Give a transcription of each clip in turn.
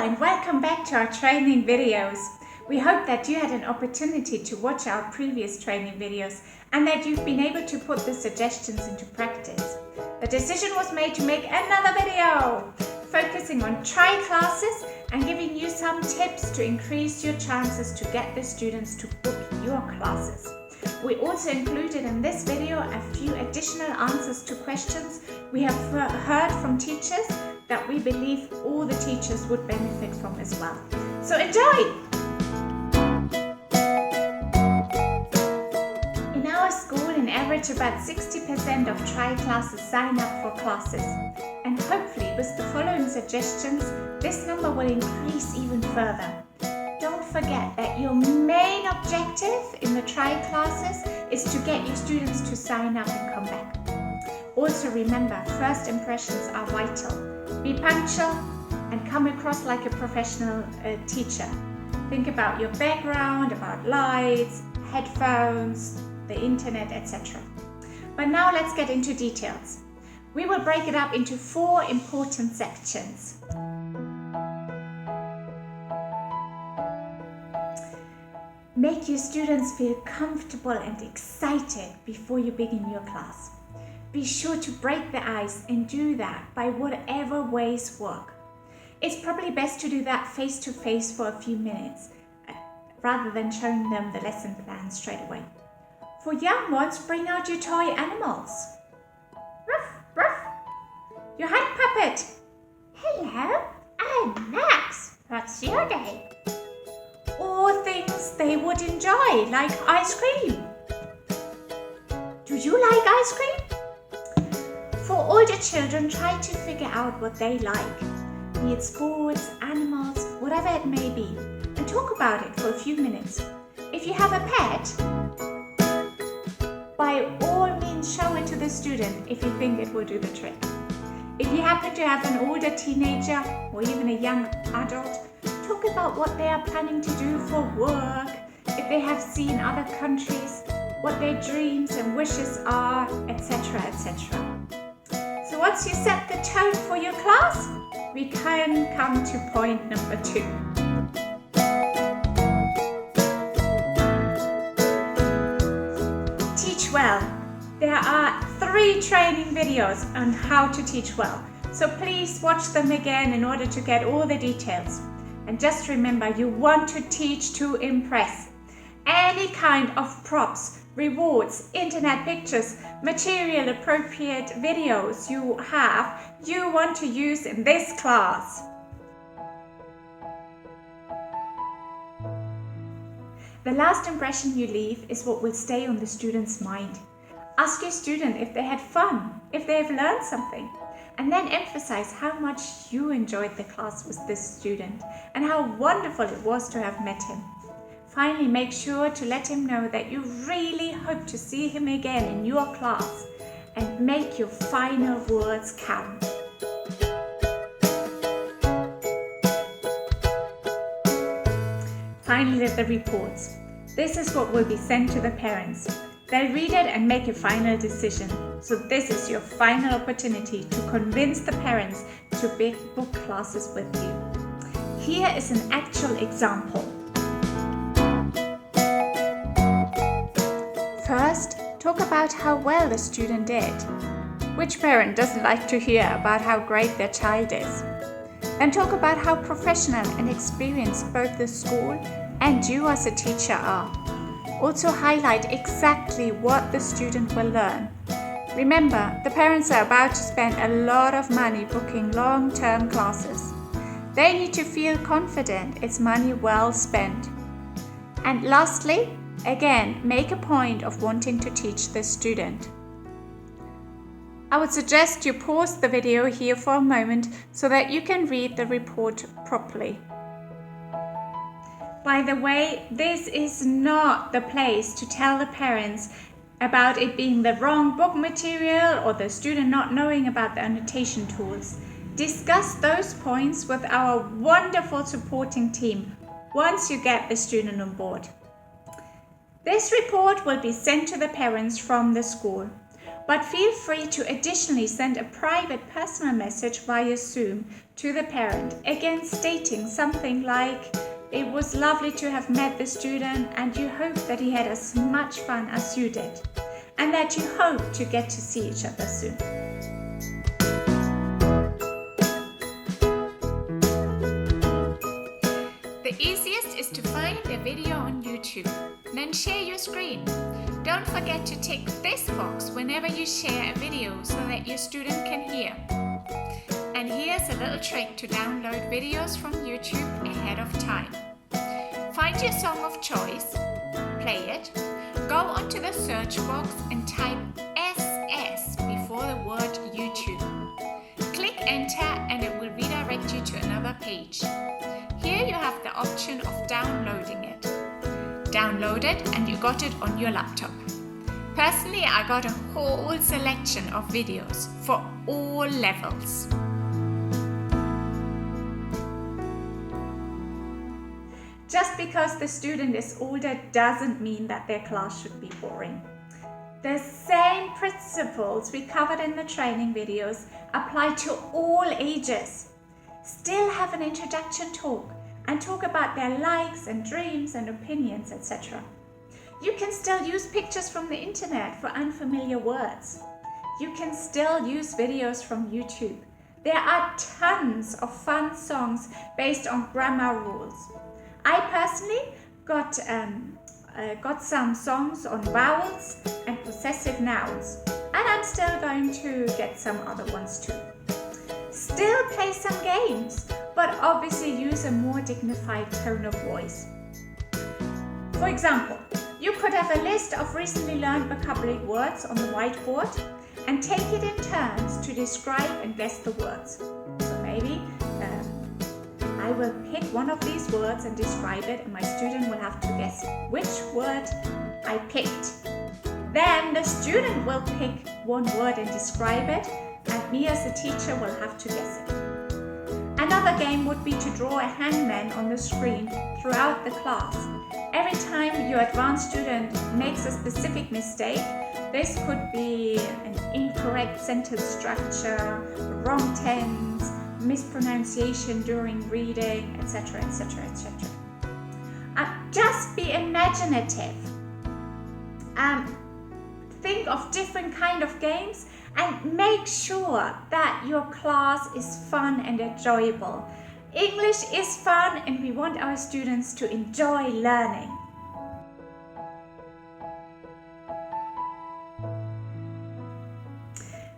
and welcome back to our training videos. We hope that you had an opportunity to watch our previous training videos and that you've been able to put the suggestions into practice. The decision was made to make another video focusing on try classes and giving you some tips to increase your chances to get the students to book your classes. We also included in this video a few additional answers to questions we have heard from teachers that we believe all the teachers would benefit from as well. So enjoy! In our school, on average, about 60% of try classes sign up for classes. And hopefully, with the following suggestions, this number will increase even further. Don't forget that your main objective in the try classes is to get your students to sign up and come back. Also remember, first impressions are vital. Be punctual and come across like a professional teacher. Think about your background, about lights, headphones, the internet, etc. But now let's get into details. We will break it up into 4 important sections. Make your students feel comfortable and excited before you begin your class. Be sure to break the ice and do that by whatever ways work. It's probably best to do that face to face for a few minutes rather than showing them the lesson plan straight away. For young ones, bring out your toy animals. Ruff, ruff. Your hand puppet. Hello, I'm Max. What's your name? Or things they would enjoy, like ice cream. Do you like ice cream? For older children, try to figure out what they like, be it sports, animals, whatever it may be, and talk about it for a few minutes. If you have a pet, by all means show it to the student if you think it will do the trick. If you happen to have an older teenager or even a young adult, talk about what they are planning to do for work, if they have seen other countries, what their dreams and wishes are, etc., etc. So once you set the tone for your class, we can come to point number 2. Teach well. There are 3 training videos on how to teach well. So please watch them again in order to get all the details. And just remember, you want to teach to impress. Any kind of props, rewards, internet pictures, material appropriate videos you want to use in this class. The last impression you leave is what will stay on the student's mind. Ask your student if they had fun, if they have learned something, and then emphasize how much you enjoyed the class with this student and how wonderful it was to have met him. Finally, make sure to let him know that you really hope to see him again in your class and make your final words count. Finally, the reports. This is what will be sent to the parents. They'll read it and make a final decision. So this is your final opportunity to convince the parents to book classes with you. Here is an actual example. First, talk about how well the student did. Which parent doesn't like to hear about how great their child is? Then talk about how professional and experienced both the school and you as a teacher are. Also highlight exactly what the student will learn. Remember, the parents are about to spend a lot of money booking long-term classes. They need to feel confident it's money well spent. And lastly, again, make a point of wanting to teach the student. I would suggest you pause the video here for a moment so that you can read the report properly. By the way, this is not the place to tell the parents about it being the wrong book material or the student not knowing about the annotation tools. Discuss those points with our wonderful supporting team once you get the student on board. This report will be sent to the parents from the school. But feel free to additionally send a private personal message via Zoom to the parent, again stating something like, "It was lovely to have met the student and you hope that he had as much fun as you did, and that you hope to get to see each other soon." The easiest is to find the video on YouTube, then share your screen. Don't forget to tick this box whenever you share a video so that your student can hear. And here's a little trick to download videos from YouTube ahead of time. Find your song of choice, play it, go onto the search box and type SS before the word YouTube. Click enter and it will redirect you to another page. Here you have the option of downloading it. Download it and you got it on your laptop. Personally, I got a whole selection of videos for all levels. Just because the student is older doesn't mean that their class should be boring. The same principles we covered in the training videos apply to all ages. Still have an introduction talk and talk about their likes and dreams and opinions, etc. You can still use pictures from the internet for unfamiliar words. You can still use videos from YouTube. There are tons of fun songs based on grammar rules. I personally got some songs on vowels and possessive nouns, and I'm still going to get some other ones too. Still play some games, but obviously use a more dignified tone of voice. For example, you could have a list of recently learned vocabulary words on the whiteboard and take it in turns to describe and guess the words. So maybe I will pick one of these words and describe it, and my student will have to guess which word I picked. Then the student will pick one word and describe it, and me as a teacher will have to guess it. Another game would be to draw a hangman on the screen throughout the class. Every time your advanced student makes a specific mistake, this could be an incorrect sentence structure, wrong tense, mispronunciation during reading, etc., etc., etc. Just be imaginative. Think of different kind of games and make sure that your class is fun and enjoyable. English is fun and we want our students to enjoy learning.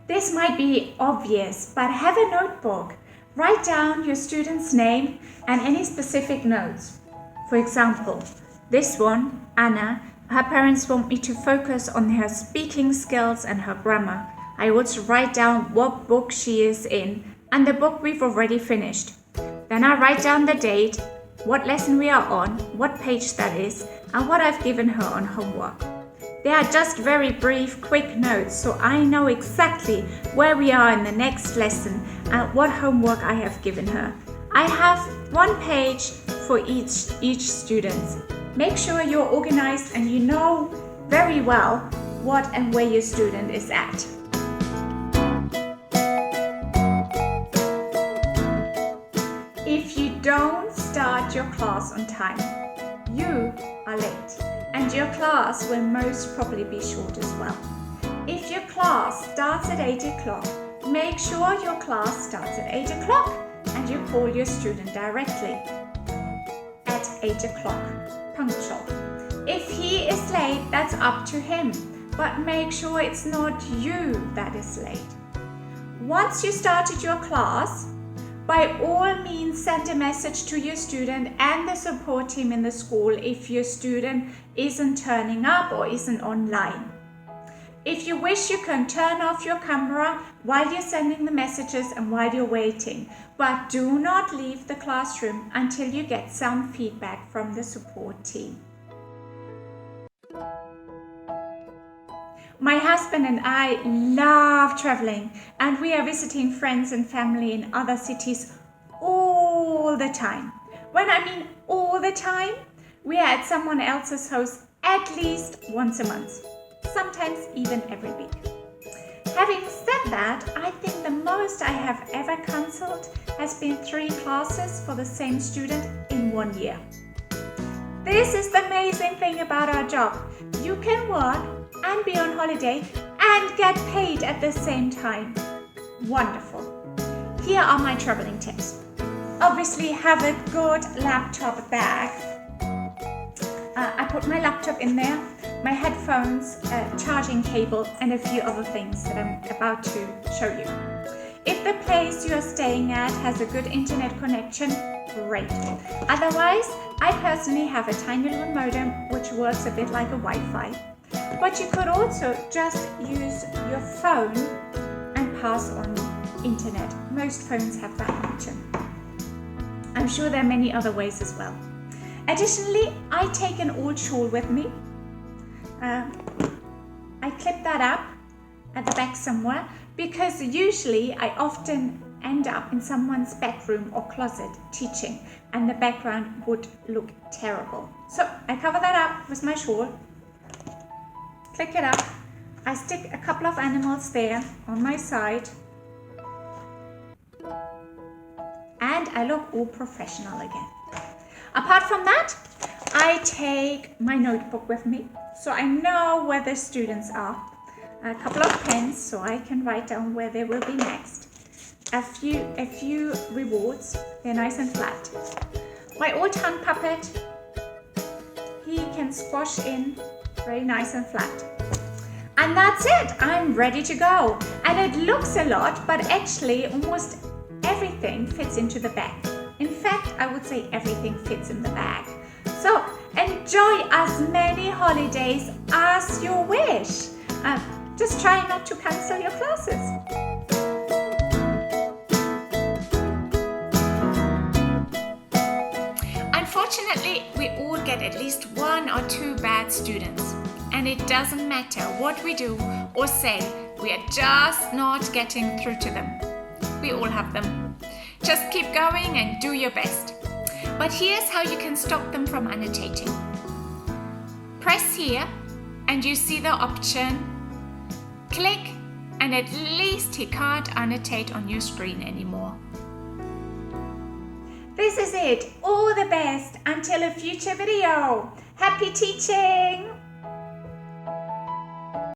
This might be obvious, but have a notebook. Write down your student's name and any specific notes. For example, this one, Anna, her parents want me to focus on her speaking skills and her grammar. I also write down what book she is in and the book we've already finished. Then I write down the date, what lesson we are on, what page that is, and what I've given her on homework. They are just very brief, quick notes, so I know exactly where we are in the next lesson and what homework I have given her. I have one page for each student. Make sure you're organized and you know very well what and where your student is at. If you don't start your class on time, you are late. And your class will most probably be short as well. If your class starts at 8 o'clock, make sure your class starts at 8 o'clock and you call your student directly at 8 o'clock, punctual. If he is late, that's up to him, but make sure it's not you that is late. Once you started your class, by all means send a message to your student and the support team in the school if your student isn't turning up or isn't online. If you wish, you can turn off your camera while you're sending the messages and while you're waiting, but do not leave the classroom until you get some feedback from the support team. My husband and I love traveling, and we are visiting friends and family in other cities all the time. When I mean all the time, we are at someone else's house at least once a month, sometimes even every week. Having said that, I think the most I have ever cancelled has been 3 classes for the same student in 1 year. This is the amazing thing about our job. You can work and be on holiday and get paid at the same time. Wonderful. Here are my traveling tips. Obviously, have a good laptop bag. I put my laptop in there, my headphones, charging cable, and a few other things that I'm about to show you. If the place you are staying at has a good internet connection, great. Otherwise, I personally have a tiny little modem which works a bit like a Wi-Fi. But you could also just use your phone and pass on internet. Most phones have that function. I'm sure there are many other ways as well. Additionally, I take an old shawl with me. I clip that up at the back somewhere because usually I often end up in someone's bedroom or closet teaching and the background would look terrible. So I cover that up with my shawl, click it up, I stick a couple of animals there on my side, and I look all professional again. Apart from that, I take my notebook with me so I know where the students are. A couple of pens so I can write down where they will be next. A few rewards, they're nice and flat. My old hand puppet, he can squash in very nice and flat. And that's it, I'm ready to go. And it looks a lot, but actually almost everything fits into the bag. In fact, I would say everything fits in the bag. So enjoy as many holidays as you wish. Just try not to cancel your classes. Unfortunately, we all get at least 1 or 2 bad students. And it doesn't matter what we do or say, we are just not getting through to them. We all have them. Just keep going and do your best. But here's how you can stop them from annotating. Press here and you see the option. Click and at least he can't annotate on your screen anymore. This is it. All the best until a future video. Happy teaching!